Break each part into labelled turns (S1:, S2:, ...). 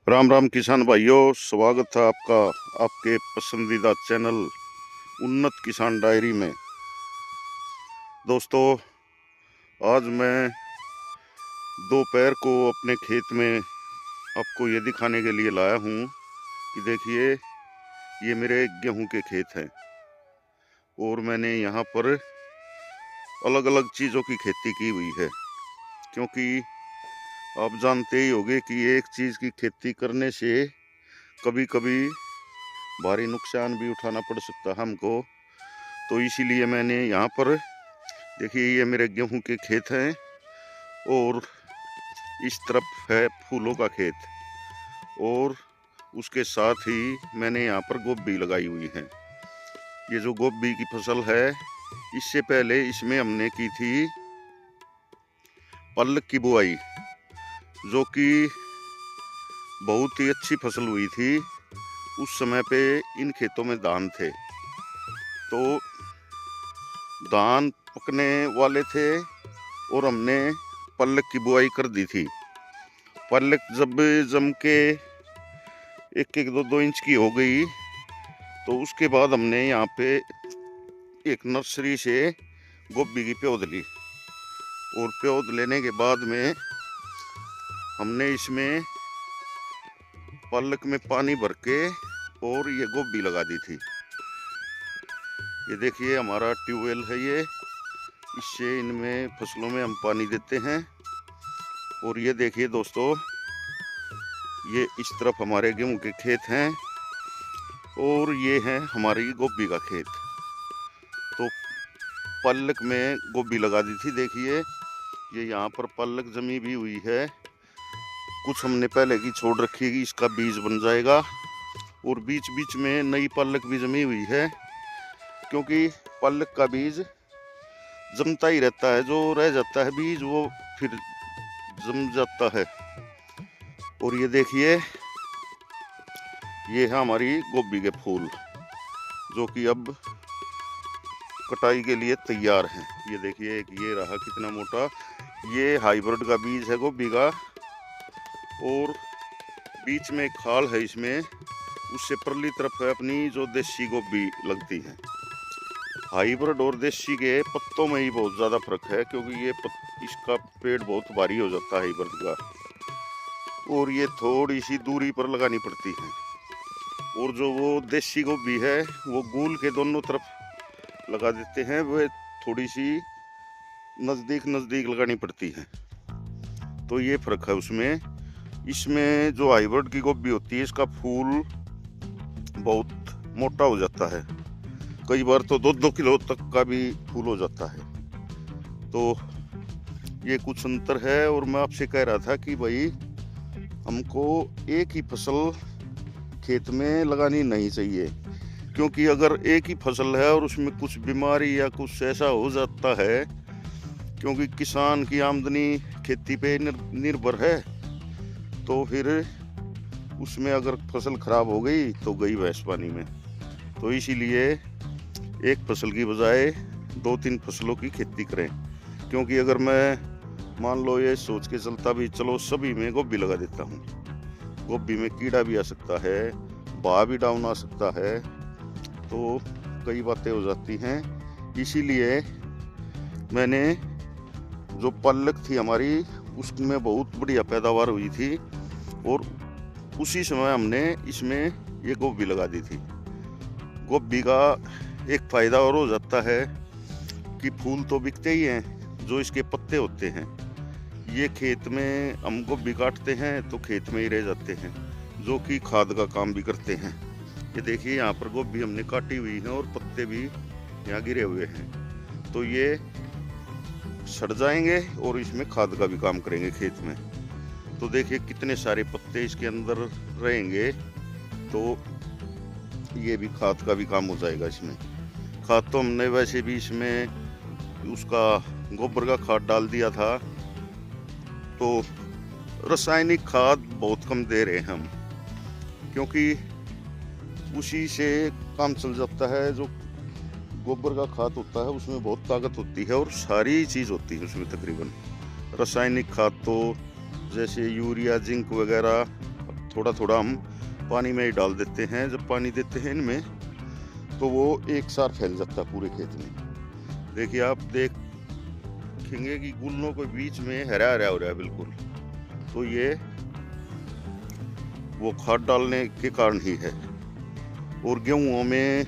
S1: राम राम किसान भाइयों, स्वागत है आपका आपके पसंदीदा चैनल उन्नत किसान डायरी में। दोस्तों, आज मैं दोपहर को अपने खेत में आपको ये दिखाने के लिए लाया हूँ कि देखिए, ये मेरे गेहूं के खेत हैं और मैंने यहाँ पर अलग अलग चीज़ों की खेती की हुई है। क्योंकि आप जानते ही होंगे कि एक चीज़ की खेती करने से कभी कभी भारी नुकसान भी उठाना पड़ सकता है हमको। तो इसीलिए मैंने यहाँ पर देखिए, ये मेरे गेहूं के खेत हैं और इस तरफ है फूलों का खेत, और उसके साथ ही मैंने यहाँ पर गोभी लगाई हुई है। ये जो गोभी की फसल है, इससे पहले इसमें हमने की थी पालक की बुआई, जो कि बहुत ही अच्छी फसल हुई थी। उस समय पे इन खेतों में धान थे, तो धान पकने वाले थे और हमने पालक की बुआई कर दी थी। पालक जब जम के 1-1, 2-2 इंच की हो गई, तो उसके बाद हमने यहाँ पे एक नर्सरी से गोभी की पौध ली, और पौध लेने के बाद में हमने इसमें पालक में पानी भर के और ये गोभी लगा दी थी। ये देखिए, हमारा ट्यूबवेल है ये, इससे इनमें फसलों में हम पानी देते हैं। और ये देखिए दोस्तों, ये इस तरफ हमारे गेहूं के खेत हैं और ये है हमारी गोभी का खेत। तो पालक में गोभी लगा दी थी। देखिए, ये यहाँ पर पालक जमी भी हुई है, कुछ हमने पहले की छोड़ रखी है, इसका बीज बन जाएगा। और बीच बीच में नई पालक भी जमी हुई है, क्योंकि पालक का बीज जमता ही रहता है, जो रह जाता है बीज वो फिर जम जाता है। और ये देखिए, ये है हमारी गोभी के फूल, जो कि अब कटाई के लिए तैयार हैं। ये देखिए, एक ये रहा कितना मोटा, ये हाइब्रिड का बीज है गोभी का, और बीच में खाल है इसमें, उससे परली तरफ है अपनी जो देसी गोभी लगती है। हाइब्रिड और देसी के पत्तों में ही बहुत ज़्यादा फर्क है, क्योंकि ये इसका पेड़ बहुत भारी हो जाता है हाइब्रिड का, और ये थोड़ी सी दूरी पर लगानी पड़ती है। और जो वो देसी गोभी है, वो गूल के दोनों तरफ लगा देते हैं, वह थोड़ी सी नज़दीक नज़दीक लगानी पड़ती है। तो ये फर्क है उसमें। इसमें जो हाइब्रिड की गोभी होती है, इसका फूल बहुत मोटा हो जाता है, कई बार तो 2-2 किलो तक का भी फूल हो जाता है। तो ये कुछ अंतर है। और मैं आपसे कह रहा था कि भाई, हमको एक ही फसल खेत में लगानी नहीं चाहिए, क्योंकि अगर एक ही फसल है और उसमें कुछ बीमारी या कुछ ऐसा हो जाता है, क्योंकि किसान की आमदनी खेती पे निर्भर है, तो फिर उसमें अगर फसल खराब हो गई तो गई भैंस पानी में। तो इसीलिए एक फसल की बजाय 2-3 फसलों की खेती करें। क्योंकि अगर मैं मान लो ये सोच के चलता भी चलो सभी में गोभी लगा देता हूँ, गोभी में कीड़ा भी आ सकता है, भाव भी डाउन आ सकता है, तो कई बातें हो जाती हैं। इसीलिए मैंने जो पालक थी हमारी, उसमें बहुत बढ़िया पैदावार हुई थी, और उसी समय हमने इसमें ये गोभी लगा दी थी। गोभी का एक फ़ायदा और हो जाता है कि फूल तो बिकते ही हैं, जो इसके पत्ते होते हैं, ये खेत में हम गोभी काटते हैं तो खेत में ही रह जाते हैं, जो कि खाद का काम भी करते हैं। ये देखिए, यहाँ पर गोभी हमने काटी हुई है और पत्ते भी यहाँ गिरे हुए हैं, तो ये सड़ जाएंगे और इसमें खाद का भी काम करेंगे खेत में। तो देखिए, कितने सारे पत्ते इसके अंदर रहेंगे, तो ये भी खाद का भी काम हो जाएगा इसमें। खाद तो हमने वैसे भी इसमें उसका गोबर का खाद डाल दिया था, तो रासायनिक खाद बहुत कम दे रहे हैं हम, क्योंकि उसी से काम चल जाता है। जो गोबर का खाद होता है उसमें बहुत ताकत होती है और सारी चीज़ होती है उसमें तकरीबन। रासायनिक खाद तो जैसे यूरिया, जिंक वगैरह थोड़ा थोड़ा हम पानी में ही डाल देते हैं। जब पानी देते हैं इनमें तो वो एक साथ फैल जाता है पूरे खेत में। देखिए आप देखेंगे कि गुलनों के बीच में हरा हरा हो रहा है बिल्कुल, तो ये वो खाद डालने के कारण ही है। और गेहूँ में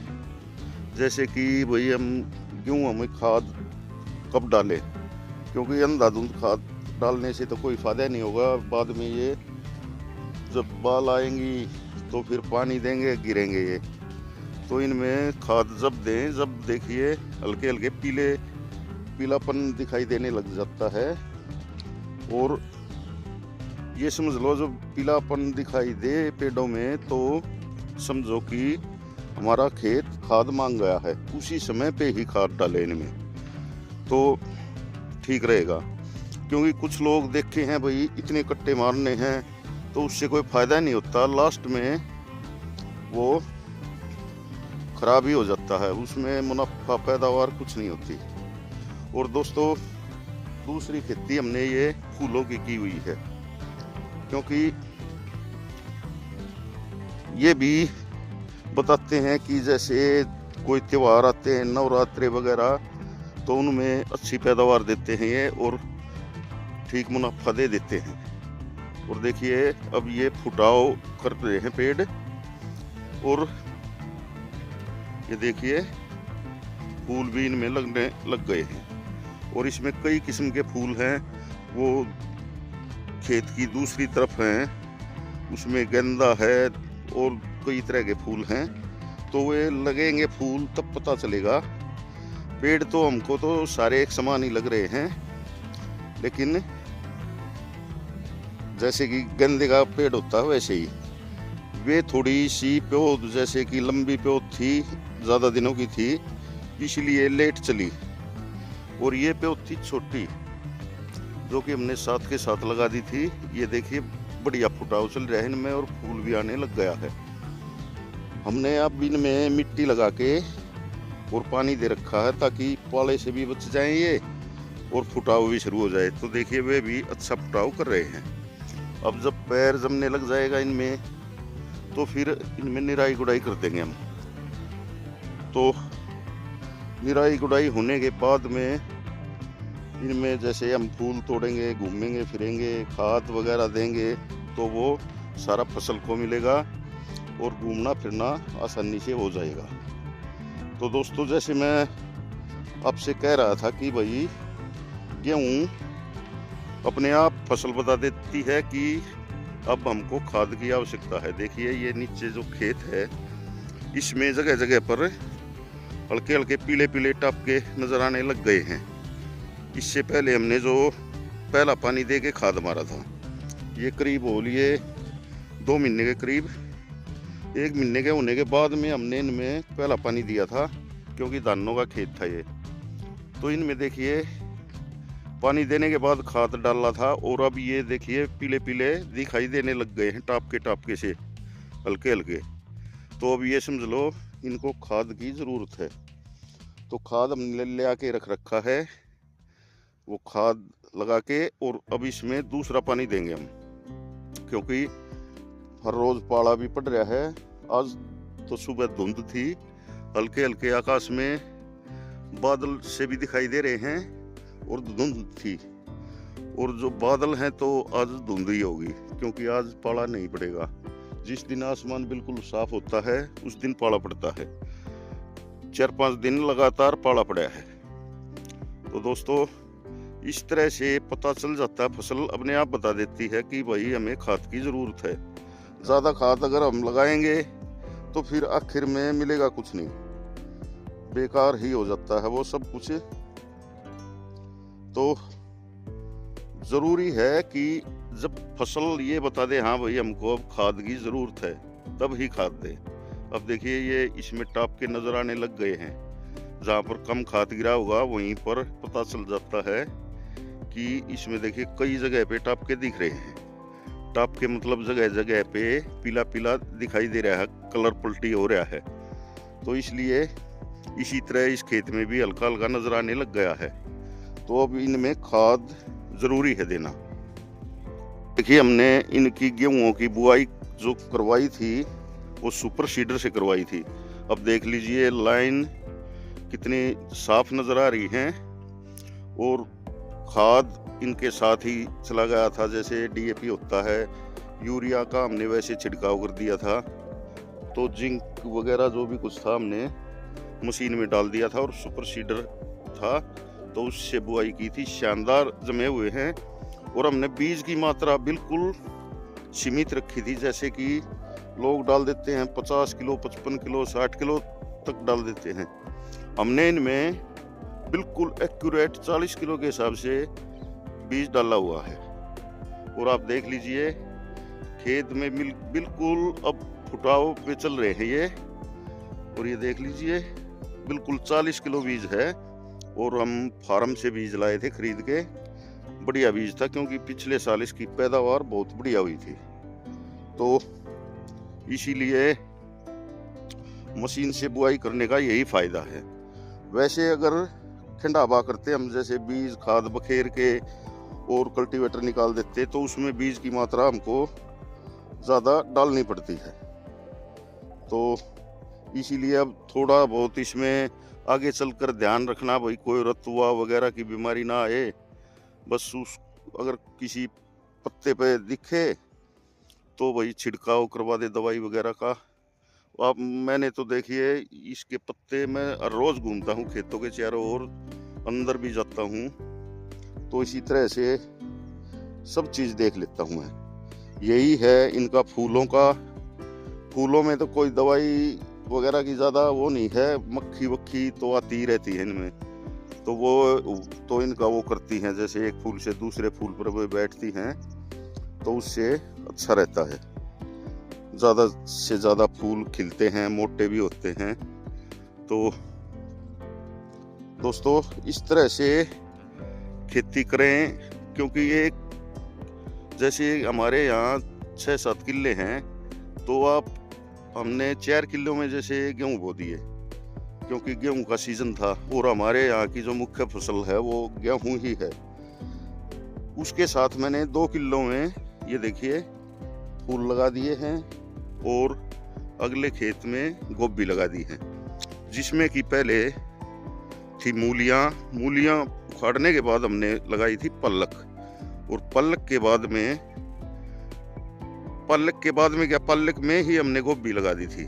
S1: जैसे कि भाई हम गेहूँ में खाद कब डालें, क्योंकि अंधाधुंध खाद डालने से तो कोई फायदा नहीं होगा। बाद में ये जब बाल आएंगी तो फिर पानी देंगे, गिरेंगे ये। तो इनमें खाद जब दें, जब देखिए हल्के हल्के पीलापन दिखाई देने लग जाता है। और ये समझ लो जब पीलापन दिखाई दे पेड़ों में तो समझो कि हमारा खेत खाद मांग गया है। उसी समय पे ही खाद डालें इनमें तो ठीक रहेगा। क्योंकि कुछ लोग देखे हैं भाई इतने कट्टे मारने हैं तो उससे कोई फायदा नहीं होता, लास्ट में वो खराब ही हो जाता है, उसमें मुनाफा पैदावार कुछ नहीं होती। और दोस्तों दूसरी खेती हमने ये फूलों की हुई है, क्योंकि ये भी बताते हैं कि जैसे कोई त्योहार आते हैं, नवरात्रे वगैरह, तो उनमें अच्छी पैदावार देते हैं ये और ठीक मुनाफा दे देते हैं। और देखिए अब ये फुटाव कर रहे हैं पेड़, और ये देखिए फूल भी इनमें लगने लग गए हैं। और इसमें कई किस्म के फूल हैं, वो खेत की दूसरी तरफ हैं, उसमें गेंदा है और कई तरह के फूल हैं। तो वे लगेंगे फूल तब पता चलेगा। पेड़ तो हमको तो सारे एक समान ही लग रहे हैं, लेकिन जैसे कि गेंदे का पेड़ होता है वैसे ही वे थोड़ी सी प्योद जैसे कि लंबी प्योद थी, ज़्यादा दिनों की थी, इसलिए लेट चली। और ये प्योद थी छोटी, जो कि हमने साथ के साथ लगा दी थी। ये देखिए बढ़िया फुटाव चल रहा है इनमें और फूल भी आने लग गया है। हमने अब इनमें मिट्टी लगा के और पानी दे रखा है ताकि पाले से भी बच जाएं ये और फुटाव भी शुरू हो जाए। तो देखिए वे भी अच्छा फुटाव कर रहे हैं। अब जब पैर जमने लग जाएगा इनमें तो फिर इनमें निराई गुड़ाई कर देंगे हम। तो निराई गुड़ाई होने के बाद में इनमें जैसे हम फूल तोड़ेंगे, घूमेंगे फिरेंगे, खाद वगैरह देंगे, तो वो सारा फसल को मिलेगा और घूमना फिरना आसानी से हो जाएगा। तो दोस्तों जैसे मैं आपसे कह रहा था कि भाई गेहूँ अपने आप फसल बता देती है कि अब हमको खाद की आवश्यकता है। देखिए ये नीचे जो खेत है इसमें जगह जगह पर हल्के हल्के पीले पीले टपके नजर आने लग गए हैं। इससे पहले हमने जो पहला पानी दे के खाद मारा था, ये करीब हो लिए 2 महीने के करीब, 1 महीने के होने के बाद में हमने इनमें पहला पानी दिया था, क्योंकि धानों का खेत था ये। तो इनमें देखिए पानी देने के बाद खाद डाला था और अब ये देखिए पीले पीले दिखाई देने लग गए हैं टापके से हल्के हल्के। तो अब ये समझ लो इनको खाद की ज़रूरत है। तो खाद हमने ले आके रख रखा है, वो खाद लगा के और अब इसमें दूसरा पानी देंगे हम, क्योंकि हर रोज़ पाला भी पड़ रहा है। आज तो सुबह धुंध थी, हल्के हल्के आकाश में बादल से भी दिखाई दे रहे हैं और धुंध थी। और जो बादल हैं तो आज धुंध ही होगी, क्योंकि आज पाला नहीं पड़ेगा। जिस दिन आसमान बिल्कुल साफ होता है उस दिन पाला पड़ता है। 4-5 दिन लगातार पाला पड़ा है। तो दोस्तों इस तरह से पता चल जाता है, फसल अपने आप बता देती है कि भाई हमें खाद की ज़रूरत है। ज़्यादा खाद अगर हम लगाएंगे तो फिर आखिर में मिलेगा कुछ नहीं, बेकार ही हो जाता है वो सब कुछ। तो ज़रूरी है कि जब फसल ये बता दे हाँ भाई हमको अब खाद की ज़रूरत है, तब ही खाद दे। अब देखिए ये इसमें टाप के नज़र आने लग गए हैं। जहाँ पर कम खाद गिरा होगा वहीं पर पता चल जाता है कि इसमें देखिए कई जगह पे टाप के दिख रहे हैं। टाप के मतलब जगह जगह पे पीला पीला दिखाई दे रहा है, कलर पलटी हो रहा है। तो इसलिए इसी तरह इस खेत में भी हल्का हल्का नज़र आने लग गया है। तो अब इनमें खाद ज़रूरी है देना। देखिए हमने इनकी गेहूं की बुआई जो करवाई थी वो सुपर सीडर से करवाई थी। अब देख लीजिए लाइन कितनी साफ नज़र आ रही है। और खाद इनके साथ ही चला गया था, जैसे DAP होता है, यूरिया का हमने वैसे छिड़काव कर दिया था। तो जिंक वगैरह जो भी कुछ था हमने मशीन में डाल दिया था और सुपर सीडर था तो उससे बुआई की थी। शानदार जमे हुए हैं। और हमने बीज की मात्रा बिल्कुल सीमित रखी थी, जैसे कि लोग डाल देते हैं 50 किलो, 55 किलो, 60 किलो तक डाल देते हैं। हमने इनमें बिल्कुल एक्यूरेट 40 किलो के हिसाब से बीज डाला हुआ है। और आप देख लीजिए खेत में बिल्कुल अब फुटाव पे चल रहे हैं ये। और ये देख लीजिए बिल्कुल 40 किलो बीज है। और हम फार्म से बीज लाए थे खरीद के, बढ़िया बीज था, क्योंकि पिछले साल इसकी पैदावार बहुत बढ़िया हुई थी। तो इसीलिए मशीन से बुआई करने का यही फायदा है। वैसे अगर खंडाबा करते हम, जैसे बीज खाद बखेर के और कल्टीवेटर निकाल देते, तो उसमें बीज की मात्रा हमको ज़्यादा डालनी पड़ती है। तो इसीलिए अब थोड़ा बहुत इसमें आगे चलकर ध्यान रखना, भाई कोई रतुआ वगैरह की बीमारी ना आए। बस अगर किसी पत्ते पे दिखे तो भाई छिड़काव करवा दे दवाई वगैरह का। अब मैंने तो देखिए इसके पत्ते मैं रोज़ घूमता हूँ खेतों के चारों ओर, अंदर भी जाता हूँ, तो इसी तरह से सब चीज़ देख लेता हूँ मैं। यही है इनका फूलों का। फूलों में तो कोई दवाई वगैरह की ज़्यादा वो नहीं है, मक्खी वक्खी तो आती रहती है इनमें, तो वो तो इनका वो करती हैं, जैसे एक फूल से दूसरे फूल पर वो बैठती हैं, तो उससे अच्छा रहता है। ज़्यादा से ज़्यादा फूल खिलते हैं, मोटे भी होते हैं। तो दोस्तों इस तरह से खेती करें, क्योंकि ये जैसे हमारे यहाँ 6-7 किले हैं, तो हमने 4 किलो में जैसे गेहूँ बो दिए, क्योंकि गेहूं का सीजन था। और हमारे यहाँ की जो मुख्य फसल है वो गेहूं ही है। उसके साथ मैंने 2 किलो में ये देखिए फूल लगा दिए हैं, और अगले खेत में गोभी लगा दी है, जिसमें कि पहले थी मूलियाँ उखाड़ने के बाद हमने लगाई थी पल्लक। और पल्लक के पल्लक में ही हमने गोभी लगा दी थी।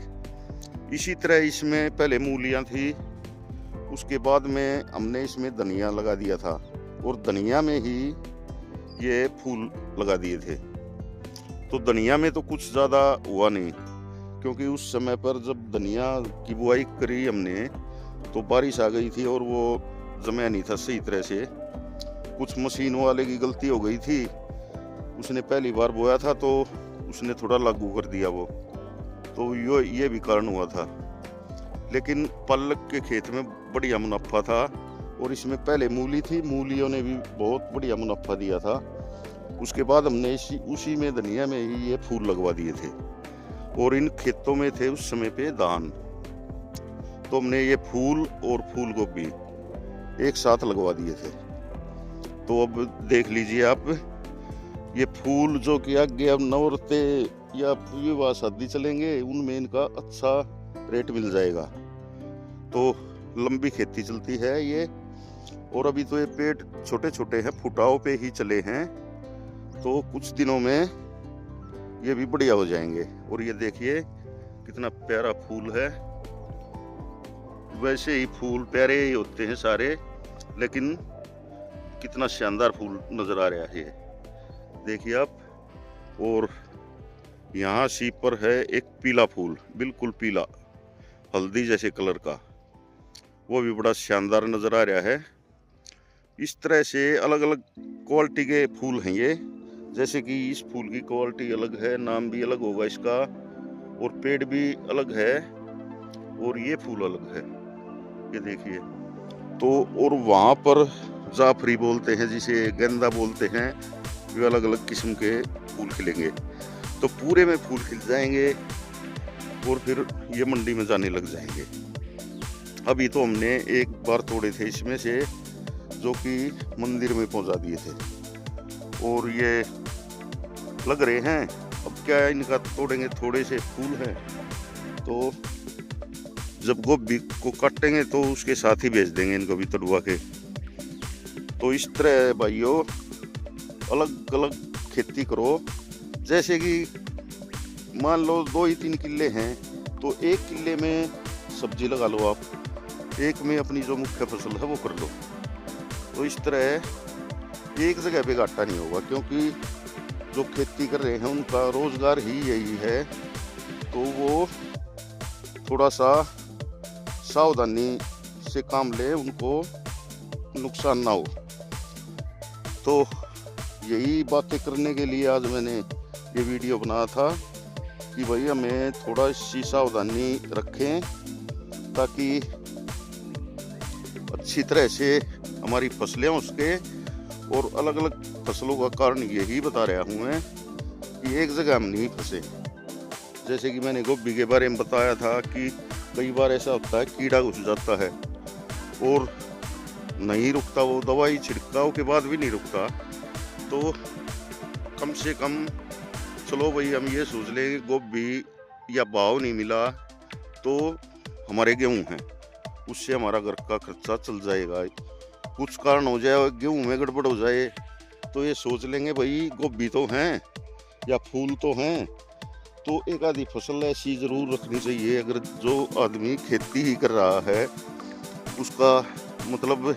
S1: इसी तरह इसमें पहले मूलियाँ थी, उसके बाद में हमने इसमें धनिया लगा दिया था, और धनिया में ही ये फूल लगा दिए थे। तो धनिया में तो कुछ ज़्यादा हुआ नहीं, क्योंकि उस समय पर जब धनिया की बुआई करी हमने तो बारिश आ गई थी और वो जमा नहीं था सही तरह से। कुछ मशीन वाले की गलती हो गई थी, उसने पहली बार बोया था तो उसने थोड़ा लागू कर दिया वो, तो ये भी कारण हुआ था। लेकिन पल्लक के खेत में बढ़िया मुनाफा था, और इसमें पहले मूली थी, मूलियों ने भी बहुत बढ़िया मुनाफा दिया था। उसके बाद हमने उसी में धनिया में ही ये फूल लगवा दिए थे। और इन खेतों में थे उस समय पे धान, तो हमने ये फूल और फूल गोभी एक साथ लगवा दिए थे। तो अब देख लीजिए आप, ये फूल जो कि आगे अब नवरते या विवाह शादी चलेंगे, उनमें इनका अच्छा रेट मिल जाएगा। तो लंबी खेती चलती है ये। और अभी तो ये पेड़ छोटे छोटे हैं, फुटाव पे ही चले हैं, तो कुछ दिनों में ये भी बढ़िया हो जाएंगे। और ये देखिए कितना प्यारा फूल है। वैसे ही फूल प्यारे ही होते हैं सारे, लेकिन कितना शानदार फूल नजर आ रहा है, देखिए आप। और यहाँ सीप पर है एक पीला फूल, बिल्कुल पीला, हल्दी जैसे कलर का, वो भी बड़ा शानदार नजर आ रहा है। इस तरह से अलग अलग क्वालिटी के फूल हैं ये, जैसे कि इस फूल की क्वालिटी अलग है, नाम भी अलग होगा इसका, और पेड़ भी अलग है, और ये फूल अलग है, ये देखिए। तो और वहाँ पर जाफरी बोलते हैं, जिसे गेंदा बोलते हैं, वे अलग अलग किस्म के फूल खिलेंगे। तो पूरे में फूल खिल जाएंगे और फिर ये मंडी में जाने लग जाएंगे। अभी तो हमने एक बार तोड़े थे इसमें से, जो कि मंदिर में पहुंचा दिए थे, और ये लग रहे हैं अब क्या है, इनका तोड़ेंगे, थोड़े से फूल हैं, तो जब गोभी को काटेंगे तो उसके साथ ही बेच देंगे इनको भी तोड़वा के। तो इस तरह भाइयों अलग अलग खेती करो। जैसे कि मान लो 2 ही 3 किले हैं, तो 1 किले में सब्जी लगा लो आप, एक में अपनी जो मुख्य फसल है वो कर लो। तो इस तरह एक जगह पे घाटा नहीं होगा, क्योंकि जो खेती कर रहे हैं उनका रोजगार ही यही है। तो वो थोड़ा सा सावधानी से काम ले, उनको नुकसान ना हो। तो यही बातें करने के लिए आज मैंने ये वीडियो बनाया था कि भाई हमें थोड़ा सी सावधानी रखें, ताकि अच्छी तरह से हमारी फसलें हो सके। और अलग अलग फसलों का कारण यही बता रहा हूँ मैं कि एक जगह हम नहीं फंसे। जैसे कि मैंने गोभी के बारे में बताया था कि कई बार ऐसा होता है कीड़ा घुस जाता है और नहीं रुकता, वो दवाई छिड़काव के बाद भी नहीं रुकता। तो कम से कम चलो भाई हम ये सोच लें कि गोभी या भाव नहीं मिला तो हमारे गेहूं हैं, उससे हमारा घर का खर्चा चल जाएगा। कुछ कारण हो जाए, गेहूं में गड़बड़ हो जाए, तो ये सोच लेंगे भाई गोभी तो हैं या फूल तो हैं, तो एक आधी फसल ऐसी ज़रूर रखनी चाहिए। अगर जो आदमी खेती ही कर रहा है उसका मतलब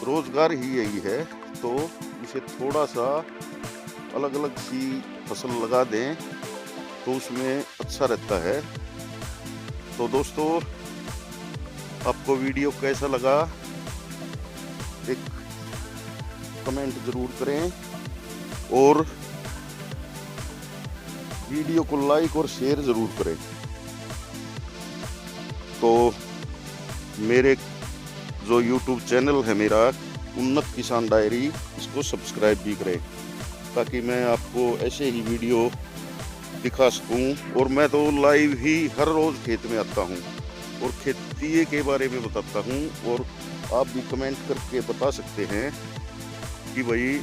S1: रोजगार ही यही है, तो उसे थोड़ा सा अलग अलग सी फसल लगा दें तो उसमें अच्छा रहता है। तो दोस्तों आपको वीडियो कैसा लगा एक कमेंट ज़रूर करें, और वीडियो को लाइक और शेयर ज़रूर करें। तो मेरे जो YouTube चैनल है मेरा उन्नत किसान डायरी, इसको सब्सक्राइब भी करें, ताकि मैं आपको ऐसे ही वीडियो दिखा सकूं। और मैं तो लाइव ही हर रोज़ खेत में आता हूं और खेती के बारे में बताता हूं। और आप भी कमेंट करके बता सकते हैं कि भाई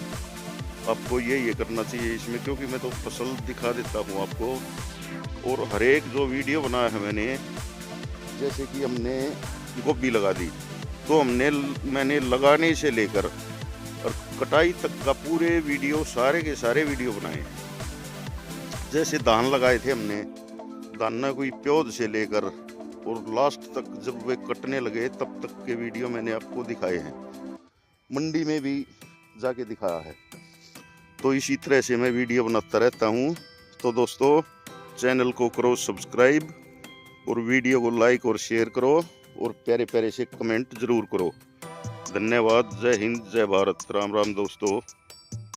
S1: आपको ये करना चाहिए इसमें, क्योंकि मैं तो फसल दिखा देता हूँ आपको। और हर एक जो वीडियो बनाया है मैंने, जैसे कि हमने गोभी लगा दी, तो मैंने लगाने से लेकर और कटाई तक का पूरे वीडियो, सारे के सारे वीडियो बनाए। जैसे धान लगाए थे हमने, दाना कोई प्योद से लेकर और लास्ट तक जब वे कटने लगे तब तक के वीडियो मैंने आपको दिखाए हैं। मंडी में भी जाके दिखाया है। तो इसी तरह से मैं वीडियो बनाता रहता हूँ। तो दोस्तों चैनल को करो सब्सक्राइब और वीडियो को लाइक और शेयर करो और प्यारे प्यारे से कमेंट ज़रूर करो। धन्यवाद। जय हिंद, जय भारत। राम राम दोस्तों।